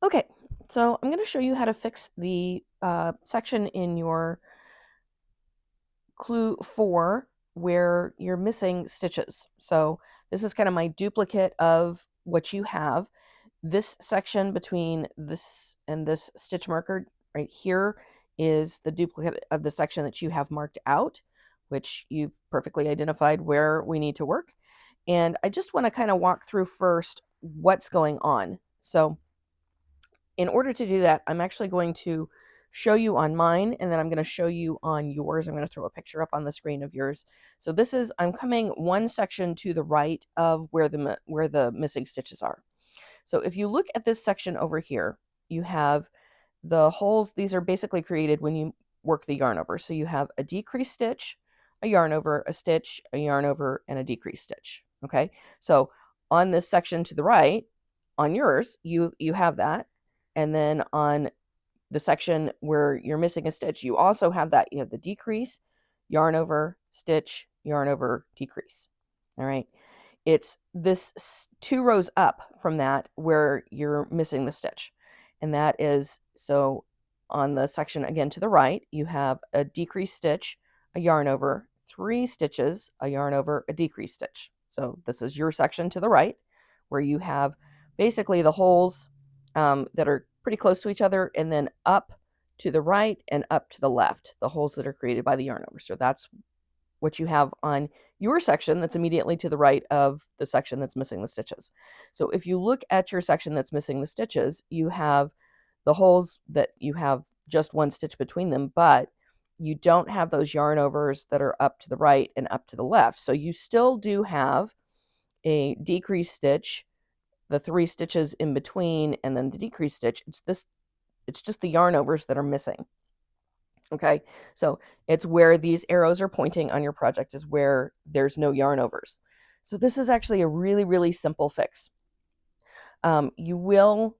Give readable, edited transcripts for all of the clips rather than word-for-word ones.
Okay, so I'm going to show you how to fix the section in your clue 4 where you're missing stitches. So this is kind of my duplicate of what you have. This section between this and this stitch marker right here is the duplicate of the section that you have marked out, which you've perfectly identified where we need to work. And I just want to kind of walk through first what's going on. So in order to do that, I'm actually going to show you on mine, and then I'm going to show you on yours. I'm going to throw a picture up on the screen of yours. So this is, I'm coming one section to the right of where the missing stitches are. So if you look at this section over here, you have the holes. These are basically created when you work the yarn over. So you have a decreased stitch, a yarn over, a stitch, a yarn over, and a decreased stitch. Okay, so on this section to the right, on yours, you have that. And then on the section where you're missing a stitch, you also have that. You have the decrease, yarn over, stitch, yarn over, decrease. All right. It's this 2 rows up from that where you're missing the stitch. And that is, so on the section again to the right, you have a decreased stitch, a yarn over, 3 stitches, a yarn over, a decreased stitch. So this is your section to the right where you have basically the holes that are pretty close to each other, and then up to the right and up to the left, the holes that are created by the yarn over. So that's what you have on your section that's immediately to the right of the section that's missing the stitches. So if you look at your section that's missing the stitches, you have the holes that you have just 1 stitch between them, but you don't have those yarn overs that are up to the right and up to the left. So you still do have a decreased stitch, the 3 stitches in between, and then the decreased stitch. It's just the yarn overs that are missing. Okay, so it's where these arrows are pointing on your project is where there's no yarn overs. So this is actually a really, really simple fix. You will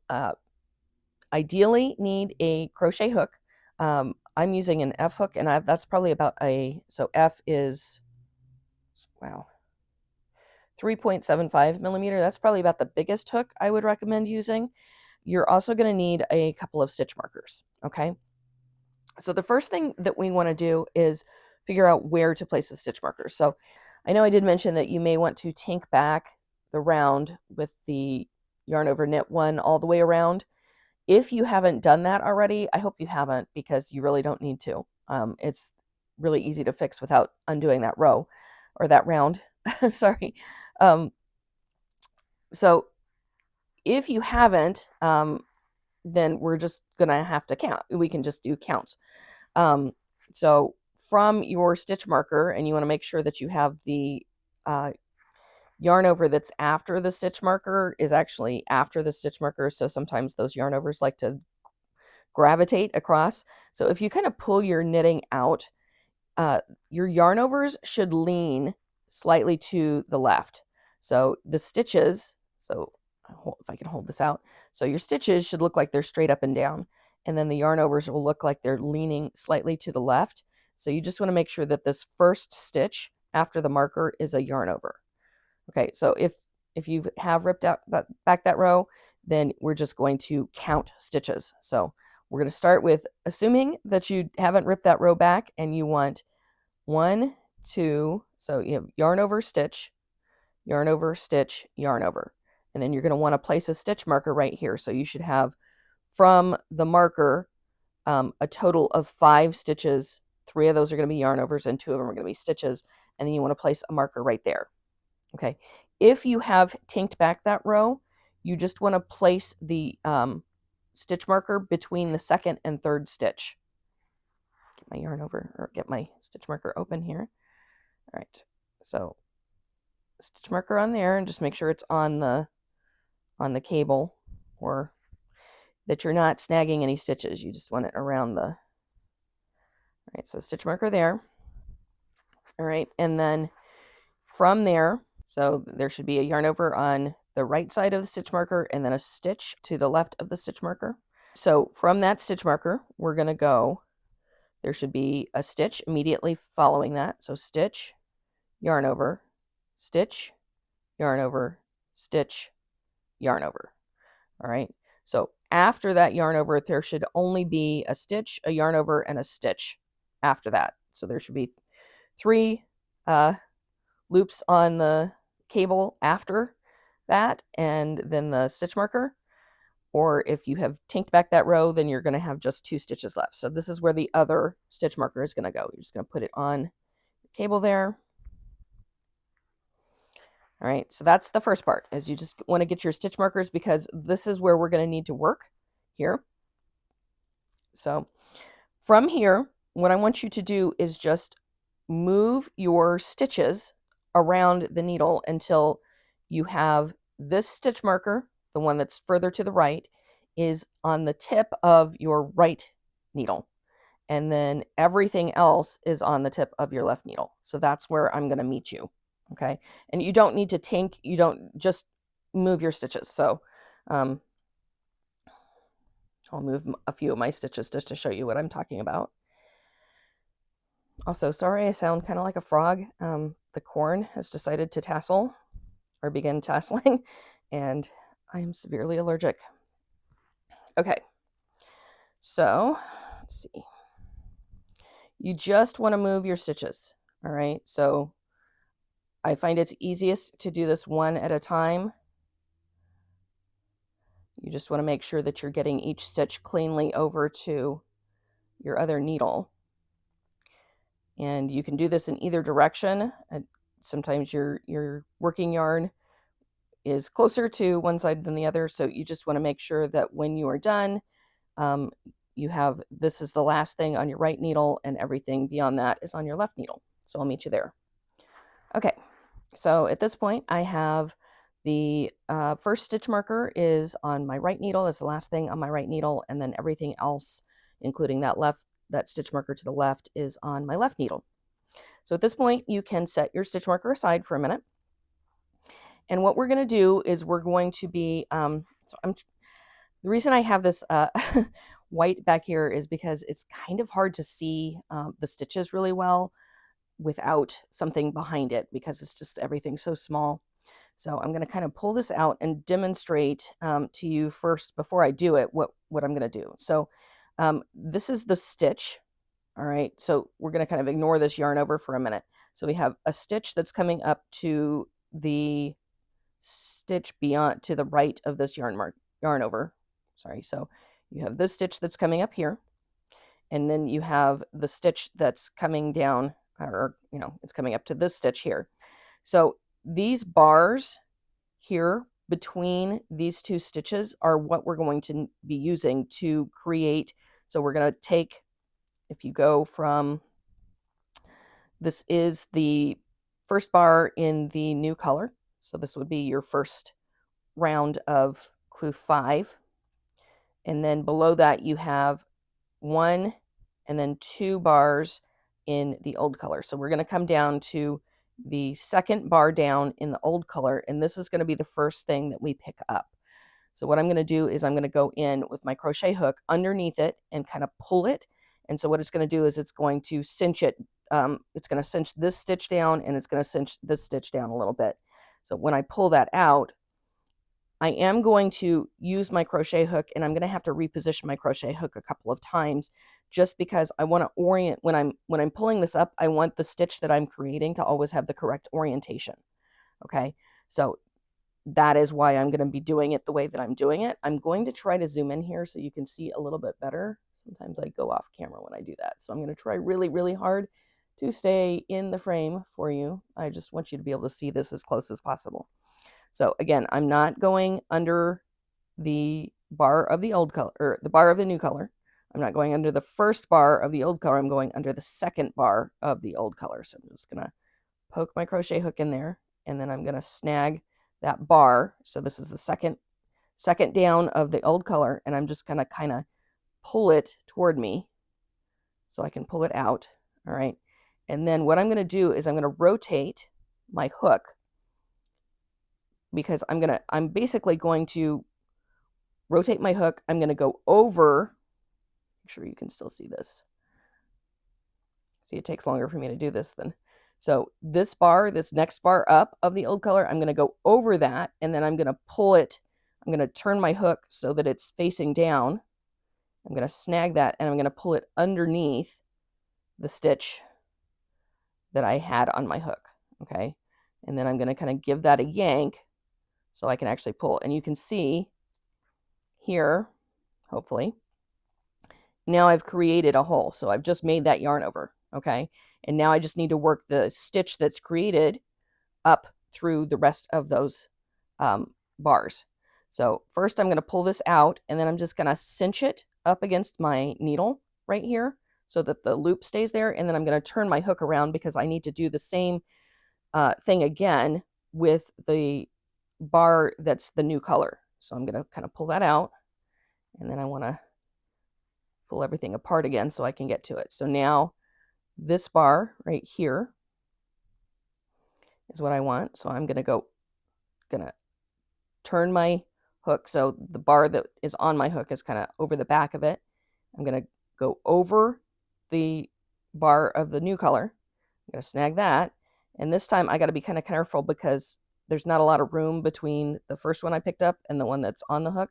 ideally need a crochet hook. I'm using an F hook, and that's probably about so F is, wow, 3.75 millimeter. That's probably about the biggest hook I would recommend using. You're also going to need a couple of stitch markers, okay? So the first thing that we want to do is figure out where to place the stitch markers. So I know I did mention that you may want to tink back the round with the yarn over knit one all the way around. If you haven't done that already, I hope you haven't, because you really don't need to. It's really easy to fix without undoing that row or that round. Sorry. So if you haven't, then we're just gonna have to count. We can just do counts. So from your stitch marker, and you want to make sure that you have the yarn over that's after the stitch marker is actually after the stitch marker. So sometimes those yarn overs like to gravitate across. So if you kind of pull your knitting out, your yarn overs should lean slightly to the left. So the stitches, so if I can hold this out, so your stitches should look like they're straight up and down, and then the yarn overs will look like they're leaning slightly to the left. So you just want to make sure that this first stitch after the marker is a yarn over. Okay, so if you have ripped out back that row, then we're just going to count stitches. So we're going to start with assuming that you haven't ripped that row back, and you want 1, 2, so you have yarn over, stitch, yarn over, stitch, yarn over. And then you're going to want to place a stitch marker right here. So you should have from the marker a total of 5 stitches. 3 of those are going to be yarn overs and 2 of them are going to be stitches. And then you want to place a marker right there. Okay. If you have tinked back that row, you just want to place the stitch marker between the second and third stitch. Get my yarn over, or get my stitch marker open here. All right. So stitch marker on there, and just make sure it's on the cable, or that you're not snagging any stitches. You just want it around the, all right, so stitch marker there. All right, and then from there, so there should be a yarn over on the right side of the stitch marker, and then a stitch to the left of the stitch marker. So from that stitch marker, we're going to go, there should be a stitch immediately following that. So stitch, yarn over, stitch, yarn over, stitch, yarn over. All right. So after that yarn over, there should only be a stitch, a yarn over, and a stitch after that. So there should be 3 loops on the cable after that, and then the stitch marker. Or if you have tinked back that row, then you're going to have just 2 stitches left. So this is where the other stitch marker is going to go. You're just going to put it on the cable there. All right, so that's the first part, is you just want to get your stitch markers, because this is where we're going to need to work here. So from here, what I want you to do is just move your stitches around the needle until you have this stitch marker, the one that's further to the right, is on the tip of your right needle. And then everything else is on the tip of your left needle. So that's where I'm going to meet you. Okay. And you don't need to tink, you don't, just move your stitches. So I'll move a few of my stitches just to show you what I'm talking about. Also, sorry, I sound kind of like a frog. The corn has decided to tassel or begin tasseling, and I am severely allergic. Okay. So let's see. You just want to move your stitches. All right. So I find it's easiest to do this one at a time. You just want to make sure that you're getting each stitch cleanly over to your other needle. And you can do this in either direction. Sometimes your working yarn is closer to one side than the other, so you just want to make sure that when you are done, you have, this is the last thing on your right needle, and everything beyond that is on your left needle. So I'll meet you there. Okay. So at this point, I have the first stitch marker is on my right needle. That's the last thing on my right needle. And then everything else, including that stitch marker to the left, is on my left needle. So at this point, you can set your stitch marker aside for a minute. And what we're going to do is we're going to be, the reason I have this white back here is because it's kind of hard to see the stitches really well without something behind it, because it's just everything's so small. So I'm going to kind of pull this out and demonstrate to you first, before I do it, what I'm going to do. So this is the stitch. All right. So we're going to kind of ignore this yarn over for a minute. So we have a stitch that's coming up to the stitch beyond, to the right of this yarn over. Sorry. So you have this stitch that's coming up here, and then you have the stitch that's coming down, or, it's coming up to this stitch here. So these bars here between these 2 stitches are what we're going to be using to create. So we're going to take, if you go from, this is the first bar in the new color. So this would be your first round of clue 5. And then below that you have 1 and then 2 bars in the old color. So we're going to come down to the second bar down in the old color, and this is going to be the first thing that we pick up. So what I'm going to do is I'm going to go in with my crochet hook underneath it and kind of pull it. And so what it's going to do is it's going to cinch it. It's going to cinch this stitch down, and it's going to cinch this stitch down a little bit. So when I pull that out, I am going to use my crochet hook, and I'm going to have to reposition my crochet hook a couple of times, just because I want to orient, when I'm pulling this up, I want the stitch that I'm creating to always have the correct orientation. Okay. So that is why I'm going to be doing it the way that I'm doing it. I'm going to try to zoom in here so you can see a little bit better. Sometimes I go off camera when I do that. So I'm going to try really, really hard to stay in the frame for you. I just want you to be able to see this as close as possible. So again, I'm not going under the bar of the old color, or the bar of the new color. I'm not going under the first bar of the old color. I'm going under the second bar of the old color. So I'm just going to poke my crochet hook in there, and then I'm going to snag that bar. So this is the second down of the old color, and I'm just going to kind of pull it toward me so I can pull it out. All right. And then what I'm going to do is I'm going to rotate my hook, because I'm basically going to rotate my hook. I'm going to go over, make sure you can still see this. See, it takes longer for me to do this than, so this bar, this next bar up of the old color, I'm going to go over that, and then I'm going to pull it I'm going to turn my hook so that it's facing down. I'm going to snag that, and I'm going to pull it underneath the stitch that I had on my hook, okay? And then I'm going to kind of give that a yank so I can actually pull. And you can see here, hopefully, now I've created a hole. So I've just made that yarn over, okay? And now I just need to work the stitch that's created up through the rest of those bars. So first I'm going to pull this out, and then I'm just going to cinch it up against my needle right here so that the loop stays there. And then I'm going to turn my hook around because I need to do the same thing again with the bar that's the new color. So I'm going to kind of pull that out, and then I want to pull everything apart again so I can get to it. So now this bar right here is what I want. So I'm going to turn my hook. So the bar that is on my hook is kind of over the back of it. I'm going to go over the bar of the new color. I'm going to snag that. And this time I got to be kind of careful because there's not a lot of room between the first one I picked up and the one that's on the hook.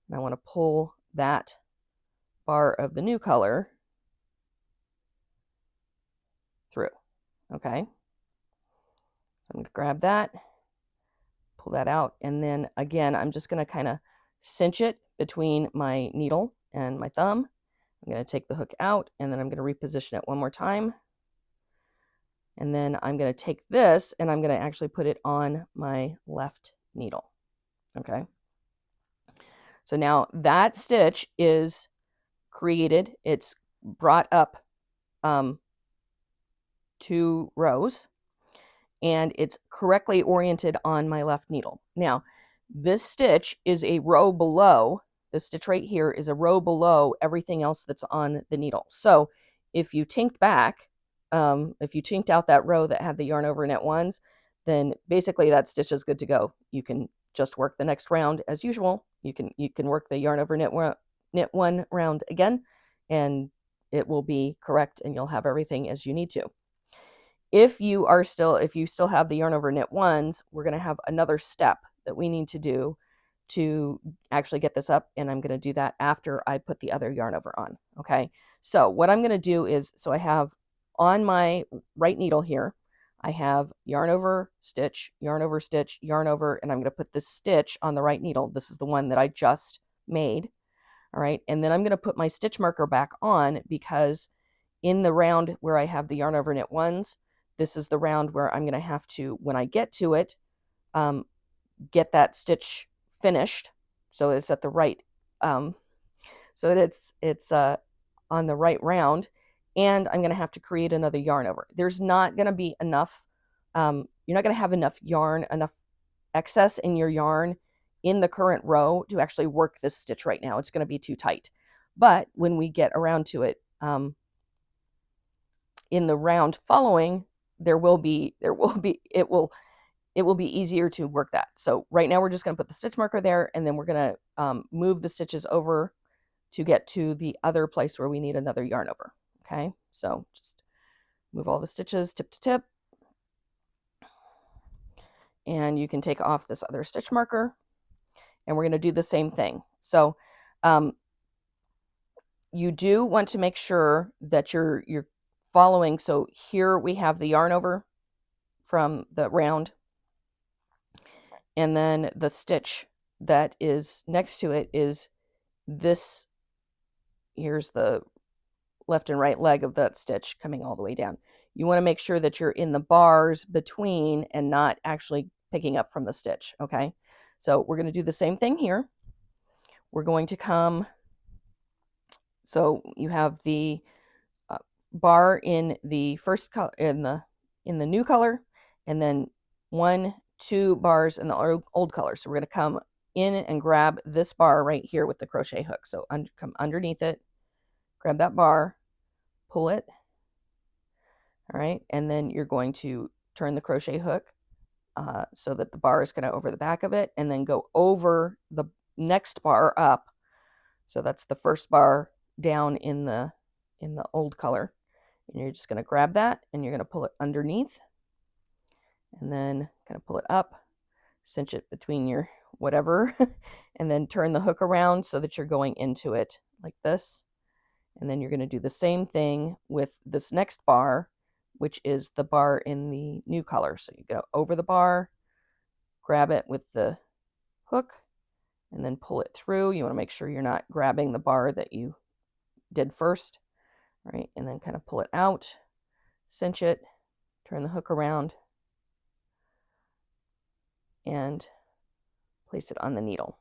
And I want to pull that bar of the new color through. Okay. So I'm going to grab that, pull that out, and then again, I'm just going to kind of cinch it between my needle and my thumb. I'm going to take the hook out, and then I'm going to reposition it one more time. And then I'm going to take this, and I'm going to actually put it on my left needle. Okay. So now that stitch is created. It's brought up 2 rows, and it's correctly oriented on my left needle. Now, this stitch is a row below, the stitch right here is a row below everything else that's on the needle. So if you tinked back, if you tinked out that row that had the yarn over knit ones, then basically that stitch is good to go. You can just work the next round as usual. You can work the yarn over knit one round again, and it will be correct, and you'll have everything as you need to. If you still have the yarn over knit ones, we're going to have another step that we need to do to actually get this up, and I'm going to do that after I put the other yarn over on. Okay, so what I'm going to do is, so I have on my right needle here, I have yarn over stitch, yarn over stitch, yarn over, and I'm going to put this stitch on the right needle. This is the one that I just made. All right, and then I'm going to put my stitch marker back on because in the round where I have the yarn over knit ones, this is the round where I'm going to have to, when I get to it, get that stitch finished so it's at the right, so that it's on the right round, and I'm going to have to create another yarn over. There's not going to be enough, you're not going to have enough yarn, enough excess in your yarn in the current row to actually work this stitch right now. It's going to be too tight. But when we get around to it, in the round following, it will be easier to work that. So right now we're just going to put the stitch marker there, and then we're going to move the stitches over to get to the other place where we need another yarn over. Okay, so just move all the stitches tip to tip, and you can take off this other stitch marker, and we're going to do the same thing. So you do want to make sure that you're following. So here we have the yarn over from the round, and then the stitch that is next to it is this. Here's the left and right leg of that stitch coming all the way down. You want to make sure that you're in the bars between and not actually picking up from the stitch. Okay, so we're going to do the same thing here. We're going to come, so you have the bar in the first color, in the new color, and then 1, 2 bars in the old color. So we're going to come in and grab this bar right here with the crochet hook. So come underneath it, grab that bar, pull it. All right, and then you're going to turn the crochet hook so that the bar is kind of over the back of it, and then go over the next bar up. So that's the first bar down in the old color, and you're just going to grab that, and you're going to pull it underneath, and then kind of pull it up, cinch it between your whatever, and then turn the hook around so that you're going into it like this. And then you're going to do the same thing with this next bar, which is the bar in the new color. So you go over the bar, grab it with the hook, and then pull it through. You want to make sure you're not grabbing the bar that you did first, right? And then kind of pull it out, cinch it, turn the hook around, and place it on the needle.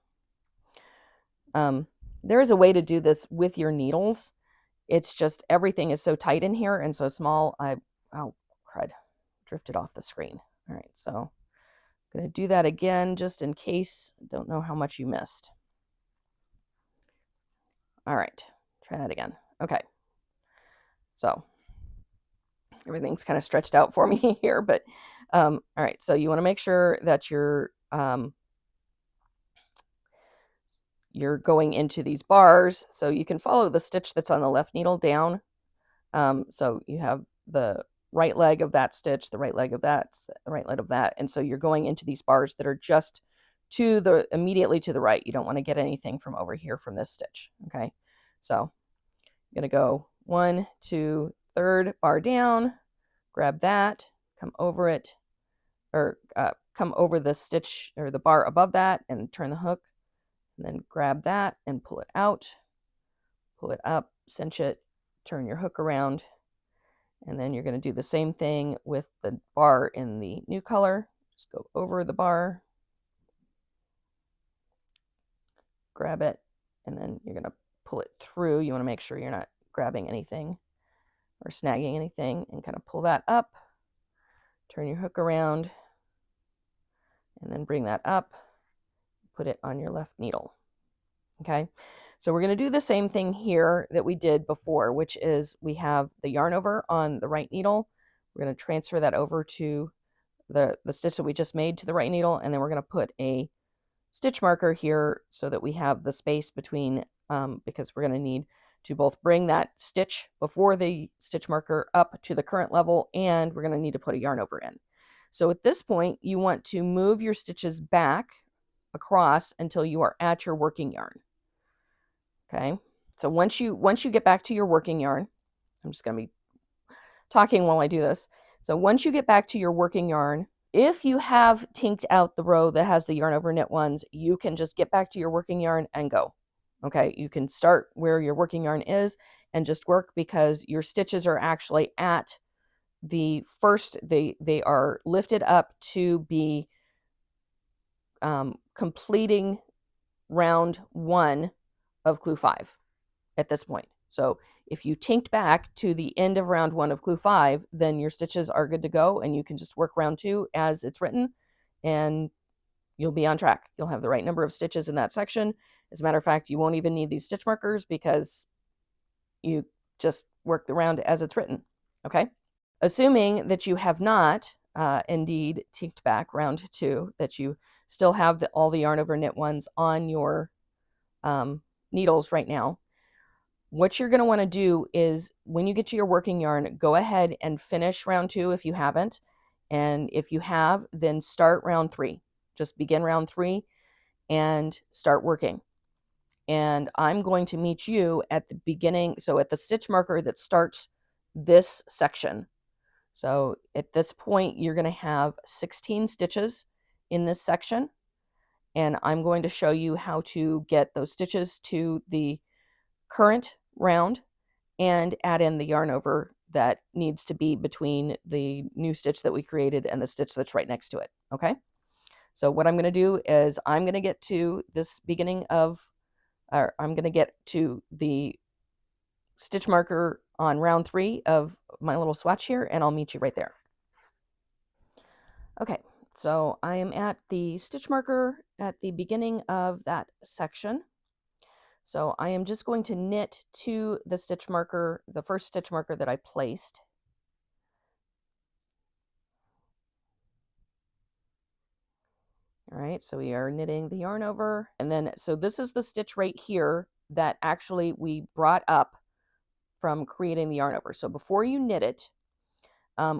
There is a way to do this with your needles. It's just everything is so tight in here and so small. Oh, crud, drifted off the screen. All right, so I'm going to do that again just in case. Don't know how much you missed. All right, try that again. Okay, so everything's kind of stretched out for me here, but all right, so you want to make sure that you're going into these bars, so you can follow the stitch that's on the left needle down. So you have the right leg of that stitch, the right leg of that, the right leg of that, and so you're going into these bars that are just immediately to the right. You don't want to get anything from over here from this stitch. Okay, so I'm going to go 1, 2, third bar down, grab that, come over it, or come over the stitch or the bar above that and turn the hook, and then grab that and pull it out, pull it up, cinch it, turn your hook around, and then you're going to do the same thing with the bar in the new color. Just go over the bar, grab it, and then you're going to pull it through. You want to make sure you're not grabbing anything or snagging anything, and kind of pull that up, turn your hook around, and then bring that up, put it on your left needle. Okay, so we're going to do the same thing here that we did before, which is we have the yarn over on the right needle. We're going to transfer that over to the stitch that we just made to the right needle, and then we're going to put a stitch marker here so that we have the space between, because we're going to need to both bring that stitch before the stitch marker up to the current level, and we're going to need to put a yarn over in. So at this point, you want to move your stitches back across until you are at your working yarn. Okay, so once you get back to your working yarn, I'm just going to be talking while I do this. So once you get back to your working yarn, if you have tinked out the row that has the yarn over knit ones, you can just get back to your working yarn and go. Okay, you can start where your working yarn is and just work, because your stitches are actually at the first, they are lifted up to be completing round 1 of clue 5 at this point. So if you tinked back to the end of round 1 of clue 5, then your stitches are good to go, and you can just work round 2 as it's written, and you'll be on track. You'll have the right number of stitches in that section. As a matter of fact, you won't even need these stitch markers because you just work the round as it's written. Okay? Assuming that you have not indeed tinked back round 2, that you still have all the yarn over knit ones on your needles right now, what you're going to want to do is, when you get to your working yarn, go ahead and finish round 2 if you haven't. And if you have, then start round 3. Just begin round 3 and start working. And I'm going to meet you at the beginning, so at the stitch marker that starts this section. So at this point, you're going to have 16 stitches in this section. And I'm going to show you how to get those stitches to the current round and add in the yarn over that needs to be between the new stitch that we created and the stitch that's right next to it. Okay, so what I'm going to do is I'm going to get to this beginning of, or I'm going to get to the stitch marker on round 3 of my little swatch here, and I'll meet you right there. Okay, so I am at the stitch marker at the beginning of that section. So I am just going to knit to the stitch marker, the first stitch marker that I placed. All right, so we are knitting the yarn over, and then, so this is the stitch right here that actually we brought up from creating the yarn over. So before you knit it,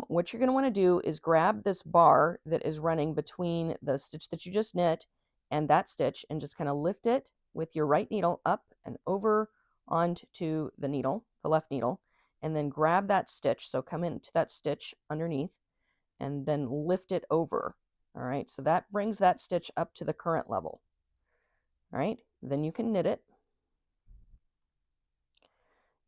what you're going to want to do is grab this bar that is running between the stitch that you just knit and that stitch and just kind of lift it with your right needle up and over onto the needle, the left needle, and then grab that stitch. So come into that stitch underneath and then lift it over. All right, so that brings that stitch up to the current level. All right, then you can knit it.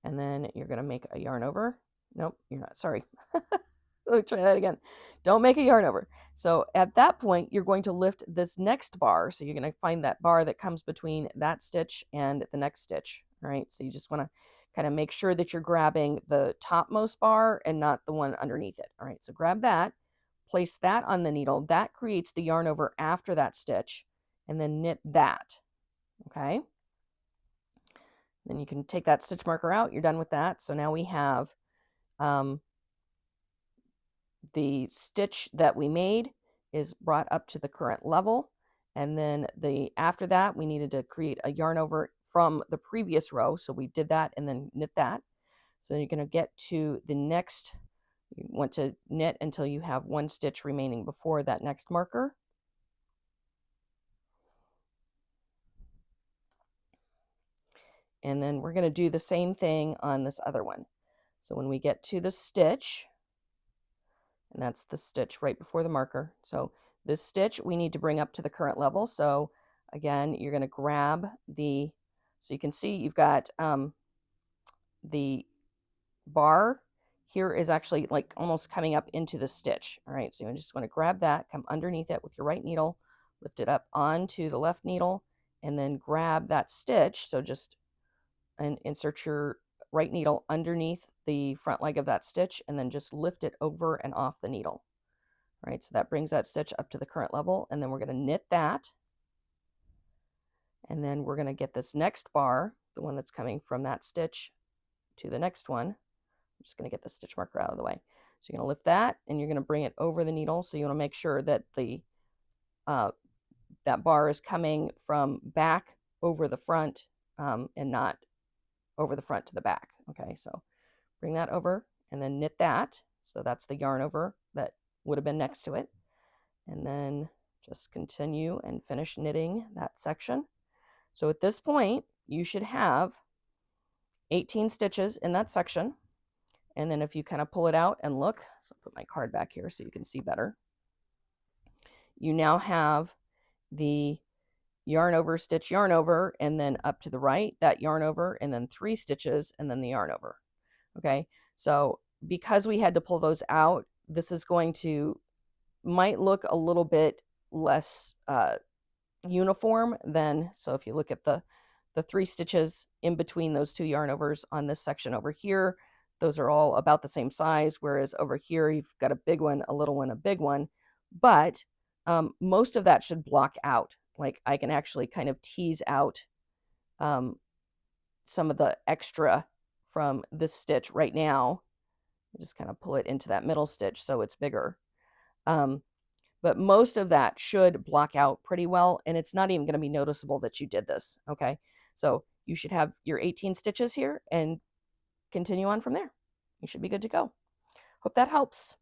And then you're going to make a yarn over. Nope, you're not. Sorry. Let me try that again. Don't make a yarn over. So at that point, you're going to lift this next bar. So you're going to find that bar that comes between that stitch and the next stitch. All right, so you just want to kind of make sure that you're grabbing the topmost bar and not the one underneath it. All right, so grab that, place that on the needle. That creates the yarn over after that stitch, and then knit that. Okay. Then you can take that stitch marker out. You're done with that. So now we have the stitch that we made is brought up to the current level. And then after that, we needed to create a yarn over from the previous row. So we did that and then knit that. So you're going to get to the next, you want to knit until you have one stitch remaining before that next marker. And then we're going to do the same thing on this other one. So when we get to the stitch, and that's the stitch right before the marker. So this stitch we need to bring up to the current level. So again, you're going to grab so you can see you've got the bar here is actually like almost coming up into the stitch. All right, so you just want to grab that, come underneath it with your right needle, lift it up onto the left needle, and then grab that stitch. So just insert your right needle underneath the front leg of that stitch and then just lift it over and off the needle. All right, so that brings that stitch up to the current level, and then we're going to knit that. And then we're going to get this next bar, the one that's coming from that stitch to the next one. I'm just going to get the stitch marker out of the way. So you're going to lift that and you're going to bring it over the needle. So you want to make sure that that bar is coming from back over the front and not over the front to the back. Okay, so bring that over and then knit that. So that's the yarn over that would have been next to it. And then just continue and finish knitting that section. So at this point, you should have 18 stitches in that section. And then if you kind of pull it out and look, so I'll put my card back here so you can see better. You now have the yarn over, stitch, yarn over, and then up to the right, that yarn over, and then 3 stitches, and then the yarn over. Okay, so because we had to pull those out, this is going to, might look a little bit less uniform than, so if you look at the 3 stitches in between those 2 yarn overs on this section over here, those are all about the same size, whereas over here you've got a big one, a little one, a big one. But most of that should block out. Like I can actually kind of tease out some of the extra from this stitch right now. Just kind of pull it into that middle stitch so it's bigger. But most of that should block out pretty well, and it's not even going to be noticeable that you did this. Okay, so you should have your 18 stitches here and continue on from there. You should be good to go. Hope that helps.